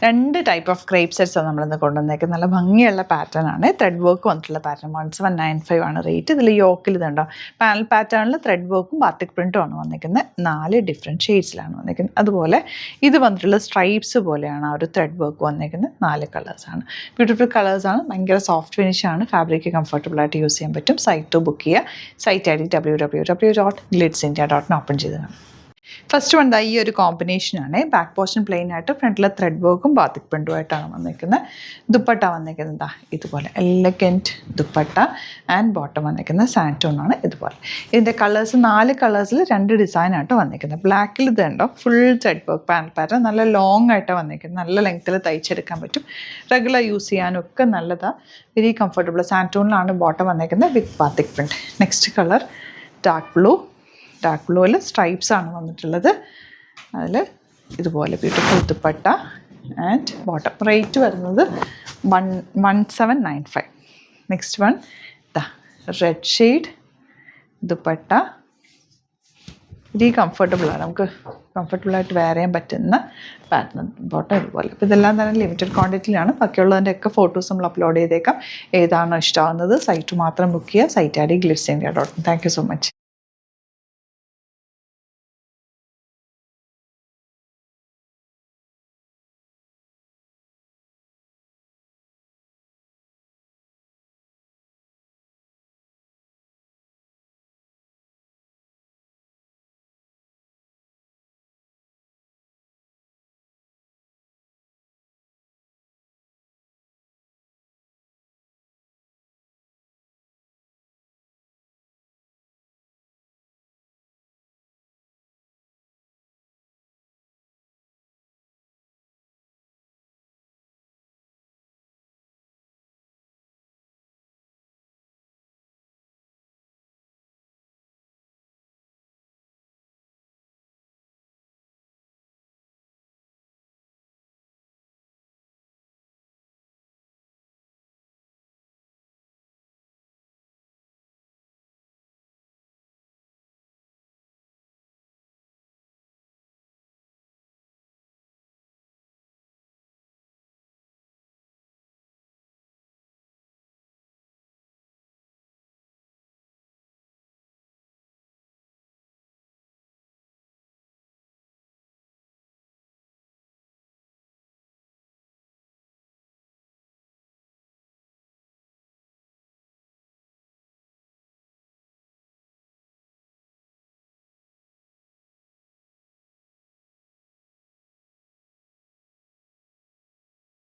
രണ്ട് type of crepe സെറ്റ്സാണ് നമ്മളിന്ന് കൊണ്ടുവന്നേക്കുന്നത്. നല്ല ഭംഗിയുള്ള പാറ്റേൺ ആണ്. ത്രെഡ് വർക്ക് വന്നിട്ടുള്ള പാറ്റേൺ 1795 ആണ് റേറ്റ്. ഇതിൽ യോക്കിൽ ഇതുണ്ടോ പാനൽ പാറ്റേണിൽ ത്രെഡ് വർക്കും ബാത്തിക് പ്രിൻറ്റും ആണ് വന്നിരിക്കുന്നത്. 4 ഡിഫറെൻറ്റ് ഷെയ്ഡ്സിലാണ് വന്നിരിക്കുന്നത്. അതുപോലെ ഇത് വന്നിട്ടുള്ള സ്ട്രൈപ്സ് പോലെയാണ് ആ ഒരു ത്രെഡ് വർക്ക് വന്നിരിക്കുന്നത്. 4 കളേഴ്സാണ്. ബ്യൂട്ടിഫുൾ കളേഴ്സാണ്. ഭയങ്കര സോഫ്റ്റ് ഫിനിഷാണ്. ഫാബ്രിക് കംഫർട്ടബിൾ ആയിട്ട് യൂസ് ചെയ്യാൻ പറ്റും. സൈറ്റ് ബുക്ക് ചെയ്യുക. Site I D www.glitzindia.in open ചെയ്ത് കാണാം. ഫസ്റ്റ് വൺ ഈ ഒരു കോമ്പിനേഷനാണ്. ബാക്ക് പോർഷൻ പ്ലെയിൻ ആയിട്ട് ഫ്രണ്ടിലെ ത്രെഡ് വർക്കും ബാത്തിക് പ്രിൻറ്റുമായിട്ടാണ് വന്നിരിക്കുന്നത്. ദുപ്പട്ട വന്നിരിക്കുന്നത് ഇതുപോലെ എലഗൻറ്റ് ദുപ്പട്ട ആൻഡ് ബോട്ടം വന്നിരിക്കുന്നത് സാൻറ്റോണാണ്. ഇതുപോലെ ഇതിൻ്റെ കളേഴ്സ് 4 കളേഴ്സിൽ 2 ഡിസൈനായിട്ട് വന്നിരിക്കുന്നത്. ബ്ലാക്കിൽ ഇത് ഉണ്ടോ full thread work panel pattern നല്ല ലോങ് ആയിട്ട് വന്നിരിക്കുന്നത്. നല്ല ലെങ്ത്തിൽ തയ്ച്ചെടുക്കാൻ പറ്റും. റെഗുലർ യൂസ് ചെയ്യാനും ഒക്കെ നല്ലതാണ്. Very comfortable. സാൻറ്റോണിലാണ് ബോട്ടം വന്നിരിക്കുന്നത് with batik print. Next colour dark ബ്ലൂവിൽ സ്ട്രൈപ്സ് ആണ് വന്നിട്ടുള്ളത്. അതിൽ ഇതുപോലെ beautiful dupatta and bottom. Rate വരുന്നത് 1795. Next one red shade dupatta. Very കംഫർട്ടബിളാണ്. നമുക്ക് കംഫർട്ടബിളായിട്ട് വെയർ ചെയ്യാൻ പറ്റുന്ന പാറ്റേൺ ബോട്ടം ഇതുപോലെ. അപ്പോൾ ഇതെല്ലാം തന്നെ ലിമിറ്റഡ് ക്വാണ്ടിറ്റിയിലാണ്. ബാക്കിയുള്ളതിൻ്റെയൊക്കെ ഫോട്ടോസ് നമ്മൾ അപ്ലോഡ് ചെയ്തേക്കാം. ഏതാണോ ഇഷ്ടമാകുന്നത് സൈറ്റ് മാത്രം ബുക്ക് ചെയ്യുക. Site I D glitzindia.in. Thank you so much.